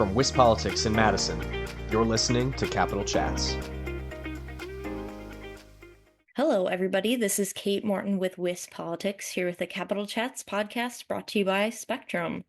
From WisPolitics in Madison, you're listening to Capital Chats. Hello, everybody. This is Kate Morton with WisPolitics here with the Capital Chats podcast brought to you by Spectrum.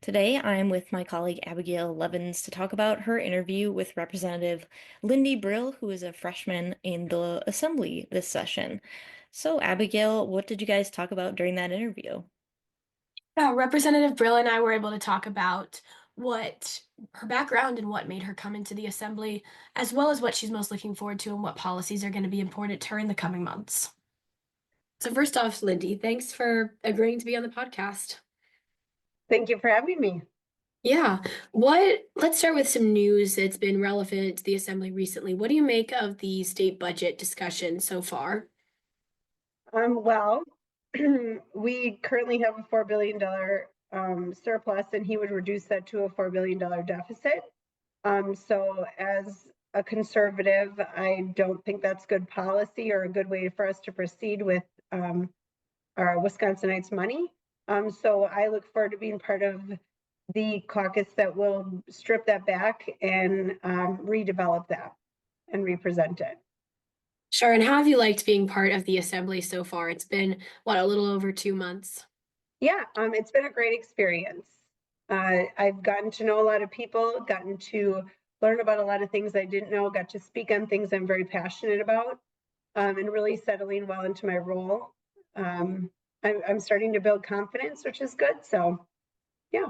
Today, I am with my colleague Abigail Levins to talk about her interview with Representative Lindee Brill, who is a freshman in the Assembly this session. So, Abigail, what did you guys talk about during that interview? Representative Brill and I were able to talk about what her background and what made her come into the Assembly, as well as what she's most looking forward to and what policies are going to be important to her in the coming months. So first off, Lindee, thanks for agreeing to be on the podcast. Thank you for having me. Yeah. Let's start with some news that's been relevant to the Assembly recently. What do you make of the state budget discussion so far? Well, we currently have a $4 billion surplus, and he would reduce that to a $4 billion deficit. So as a conservative, I don't think that's good policy or a good way for us to proceed with our Wisconsinites' money. So I look forward to being part of the caucus that will strip that back and redevelop that and represent it. Sure. And how have you liked being part of the Assembly so far? It's been, a little over 2 months. Yeah, it's been a great experience. I've gotten to know a lot of people, gotten to learn about a lot of things I didn't know, got to speak on things I'm very passionate about, and really settling well into my role. I'm starting to build confidence, which is good. So, yeah.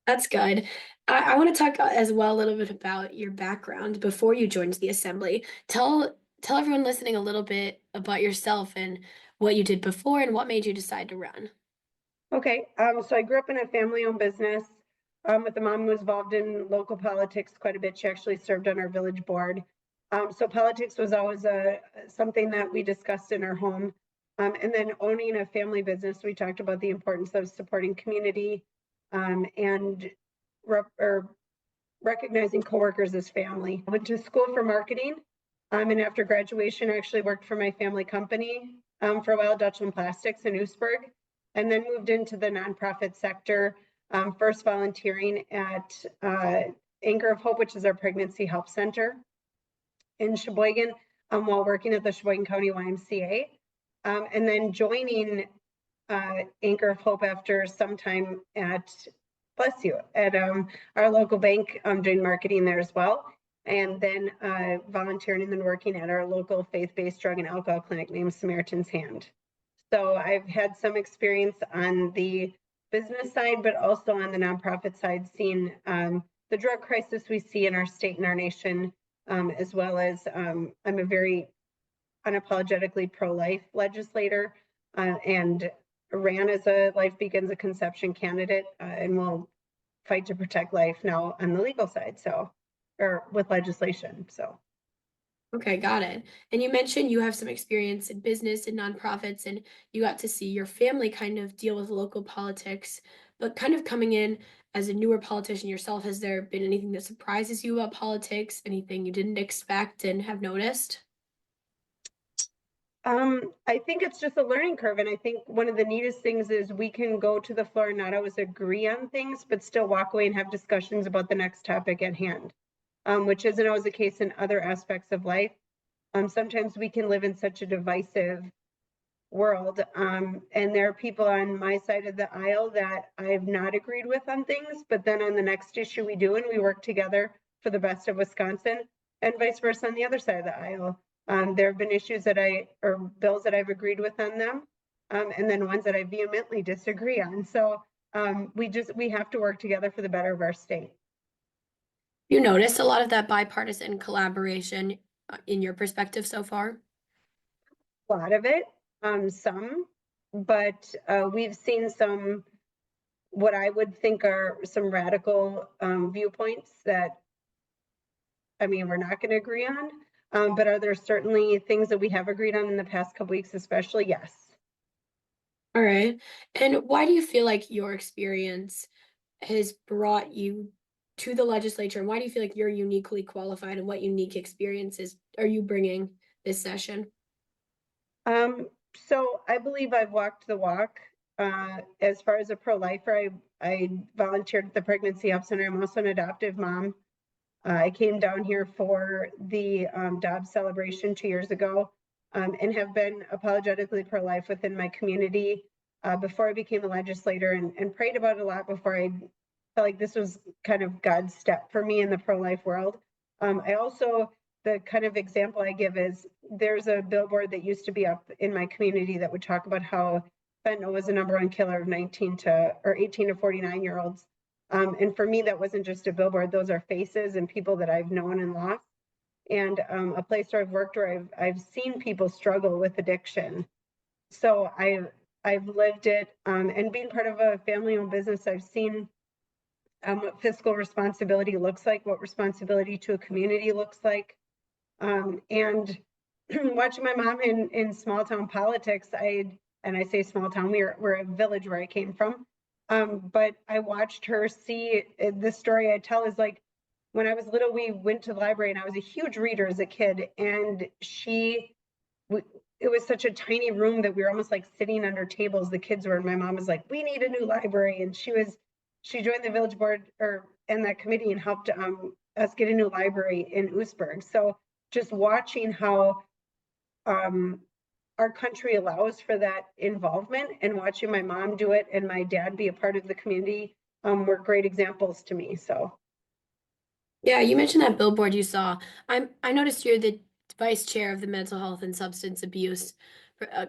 That's good. I want to talk as well a little bit about your background before you joined the Assembly. Tell everyone listening a little bit about yourself and what you did before and what made you decide to run. Okay, so I grew up in a family-owned business with a mom who was involved in local politics quite a bit. She actually served on our village board. So politics was always something that we discussed in our home. And then owning a family business, we talked about the importance of supporting community and recognizing coworkers as family. I went to school for marketing, and after graduation, I actually worked for my family company for a while, Dutchland Plastics in Oostburg, and then moved into the nonprofit sector, first volunteering at Anchor of Hope, which is our pregnancy health center in Sheboygan, while working at the Sheboygan County YMCA, and then joining Anchor of Hope after some time at our local bank, doing marketing there as well, and then volunteering and then working at our local faith-based drug and alcohol clinic named Samaritan's Hand. So I've had some experience on the business side, but also on the nonprofit side, seeing the drug crisis we see in our state and our nation, as well as I'm a very unapologetically pro-life legislator and ran as a Life Begins a Conception candidate and will fight to protect life now on the legal side, or with legislation. So. Okay, got it. And you mentioned you have some experience in business and nonprofits, and you got to see your family kind of deal with local politics, but kind of coming in as a newer politician yourself, has there been anything that surprises you about politics, anything you didn't expect and have noticed? I think it's just a learning curve. And I think one of the neatest things is we can go to the floor and not always agree on things, but still walk away and have discussions about the next topic at hand, which isn't always the case in other aspects of life. Sometimes we can live in such a divisive world. And there are people on my side of the aisle that I have not agreed with on things, but then on the next issue we do, and we work together for the best of Wisconsin, and vice versa on the other side of the aisle. There have been issues or bills that I've agreed with on them, and then ones that I vehemently disagree on. So we have to work together for the better of our state. You noticed a lot of that bipartisan collaboration in your perspective so far? A lot of it, some, but we've seen some, what I would think are some radical viewpoints that, we're not going to agree on. But are there certainly things that we have agreed on in the past couple weeks, especially? Yes. All right. And why do you feel like your experience has brought you to the legislature? And why do you feel like you're uniquely qualified, and what unique experiences are you bringing this session? So I believe I've walked the walk as far as a pro-lifer, I volunteered at the Pregnancy Help Center. I'm also an adoptive mom. I came down here for the Dobbs celebration 2 years ago, and have been apologetically pro-life within my community before I became a legislator, and prayed about it a lot before I felt like this was kind of God's step for me in the pro-life world. I also, the kind of example I give is there's a billboard that used to be up in my community that would talk about how fentanyl was the #1 killer of 18 to 49-year-olds. And for me, that wasn't just a billboard. Those are faces and people that I've known and lost. And a place where I've worked where I've seen people struggle with addiction. So I've lived it, and being part of a family-owned business, I've seen what fiscal responsibility looks like, what responsibility to a community looks like. And watching my mom in small town politics, and I say small town, we're a village where I came from. But I watched her see, the story I tell is like, when I was little, we went to the library, and I was a huge reader as a kid, and it was such a tiny room that we were almost like sitting under tables, the kids were, and my mom was like, we need a new library. And she joined the village board and that committee and helped us get a new library in Oostburg. So just watching how our country allows for that involvement, and watching my mom do it and my dad be a part of the community were great examples to me. So Yeah, you mentioned that billboard you saw. I noticed you're the vice chair of the Mental Health and Substance Abuse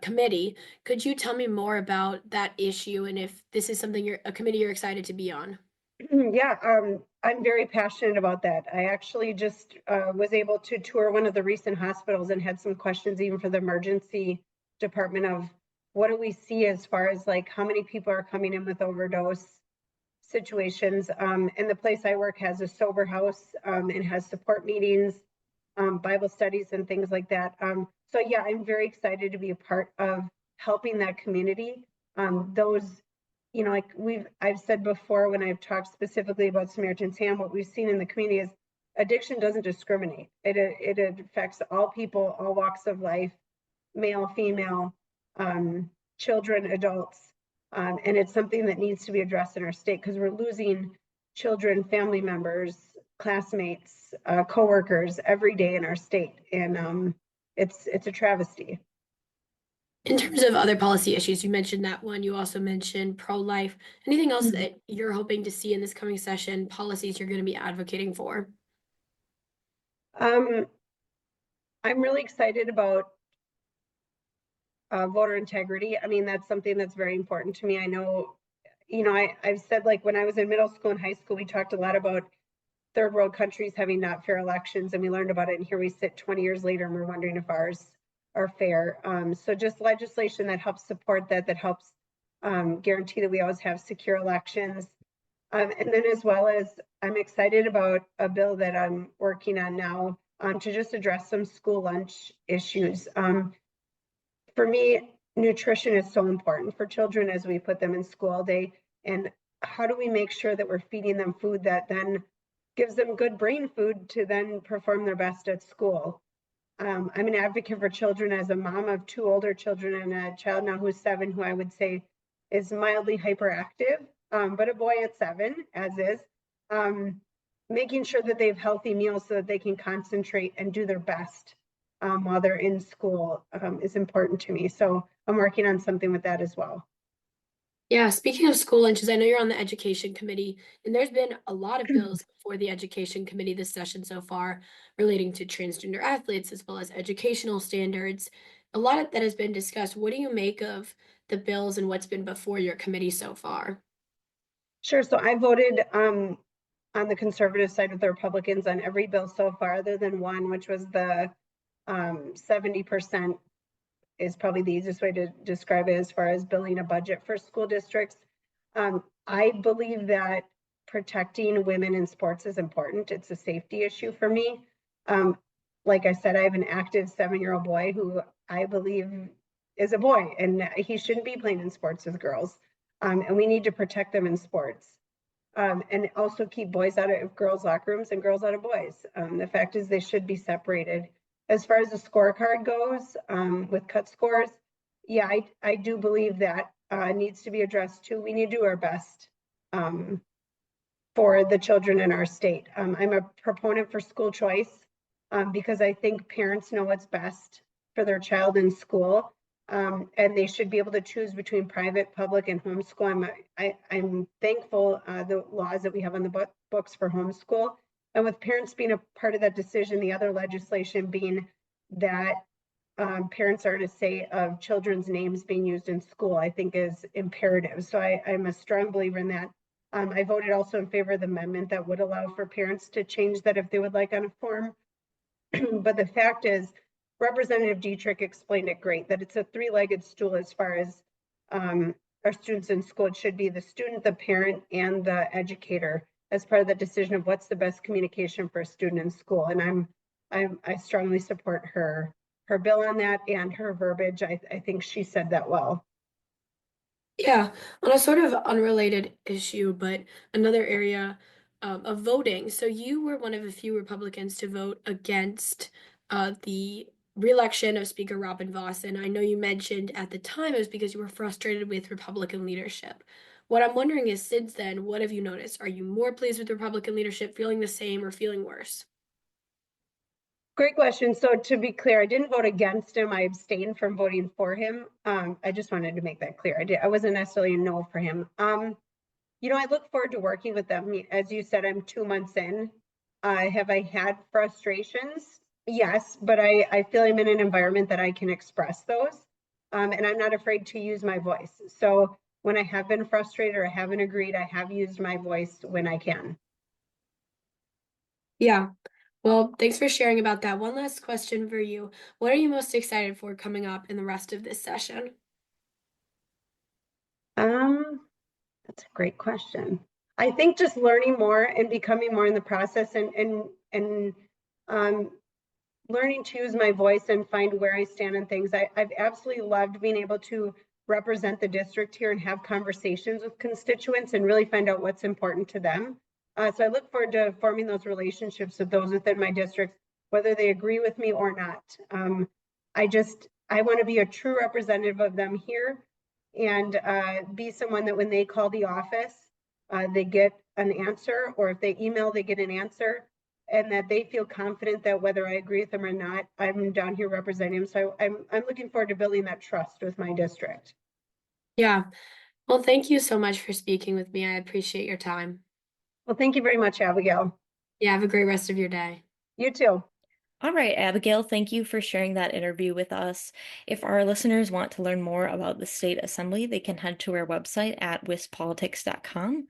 Committee. Could you tell me more about that issue, and if this is something a committee you're excited to be on? yeah, I'm very passionate about that. I actually just was able to tour one of the recent hospitals and had some questions even for the emergency department of what do we see as far as like how many people are coming in with overdose situations. And the place I work has a sober house and has support meetings, Bible studies and things like that. So yeah, I'm very excited to be a part of helping that community. Those, you know, like I've said before when I've talked specifically about Samaritan's Hand, what we've seen in the community is addiction doesn't discriminate. It affects all people, all walks of life, male, female, children, adults. And it's something that needs to be addressed in our state because we're losing children, family members, classmates, coworkers every day in our state. And it's a travesty. In terms of other policy issues, you mentioned that one. You also mentioned pro-life. Anything else that you're hoping to see in this coming session, policies you're going to be advocating for? I'm really excited about voter integrity. I mean, that's something that's very important to me. I know, you know, I've said, like, when I was in middle school and high school, we talked a lot about third world countries having not fair elections, and we learned about it, and here we sit 20 years later and we're wondering if ours are fair. So just legislation that helps support that helps guarantee that we always have secure elections. And then as well as I'm excited about a bill that I'm working on now to just address some school lunch issues. For me, nutrition is so important for children as we put them in school all day. And how do we make sure that we're feeding them food that then gives them good brain food to then perform their best at school? I'm an advocate for children as a mom of 2 older children and a child now who's 7, who I would say is mildly hyperactive, but a boy at 7, as is. Making sure that they have healthy meals so that they can concentrate and do their best while they're in school is important to me. So I'm working on something with that as well. Yeah, speaking of school lunches, I know you're on the education committee, and there's been a lot of bills for the education committee this session so far relating to transgender athletes as well as educational standards. A lot that has been discussed. What do you make of the bills and what's been before your committee so far? Sure. So I voted on the conservative side with the Republicans on every bill so far, other than one, which was the 70% is probably the easiest way to describe it as far as building a budget for school districts. I believe that protecting women in sports is important. It's a safety issue for me. Like I said, I have an active 7-year-old boy who I believe is a boy, and he shouldn't be playing in sports with girls. And we need to protect them in sports. And also keep boys out of girls' locker rooms and girls out of boys. The fact is they should be separated. As far as the scorecard goes, with cut scores, yeah, I do believe that needs to be addressed too. We need to do our best for the children in our state. I'm a proponent for school choice because I think parents know what's best for their child in school, and they should be able to choose between private, public, and homeschool. I'm thankful the laws that we have on the books for homeschool, and with parents being a part of that decision, the other legislation being that parents are to say of children's names being used in school, I think is imperative. So I'm a strong believer in that. I voted also in favor of the amendment that would allow for parents to change that if they would like on a form. But the fact is, Representative Dietrich explained it great, that it's a three-legged stool as far as our students in school. It should be the student, the parent, and the educator as part of the decision of what's the best communication for a student in school. And I strongly support her bill on that and her verbiage. I think she said that well. Yeah, on a sort of unrelated issue, but another area of voting. So you were one of a few Republicans to vote against the reelection of Speaker Robin Vos. And I know you mentioned at the time it was because you were frustrated with Republican leadership. What I'm wondering is, since then, what have you noticed? Are you more pleased with Republican leadership, feeling the same, or feeling worse? Great question. So to be clear, I didn't vote against him. I abstained from voting for him. I just wanted to make that clear. I wasn't necessarily a no for him. You know, I look forward to working with them. As you said, I'm 2 months in. Have I had frustrations? Yes, but I feel I'm in an environment that I can express those. And I'm not afraid to use my voice. So when I have been frustrated or I haven't agreed, I have used my voice when I can. Yeah. Well, thanks for sharing about that. One last question for you. What are you most excited for coming up in the rest of this session? That's a great question. I think just learning more and becoming more in the process and learning to use my voice and find where I stand in things. I've absolutely loved being able to represent the district here and have conversations with constituents and really find out what's important to them. So I look forward to forming those relationships with those within my district, whether they agree with me or not. I want to be a true representative of them here and be someone that when they call the office, they get an answer, or if they email, they get an answer, and that they feel confident that whether I agree with them or not, I'm down here representing them. So I'm looking forward to building that trust with my district. Yeah. Well, thank you so much for speaking with me. I appreciate your time. Well, thank you very much, Abigail. Yeah, have a great rest of your day. You too. All right, Abigail, thank you for sharing that interview with us. If our listeners want to learn more about the state assembly, they can head to our website at wispolitics.com.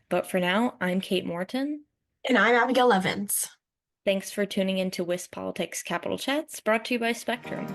But for now, I'm Kate Morton. And I'm Abigail Evans. Thanks for tuning in to WIS Politics Capital Chats, brought to you by Spectrum.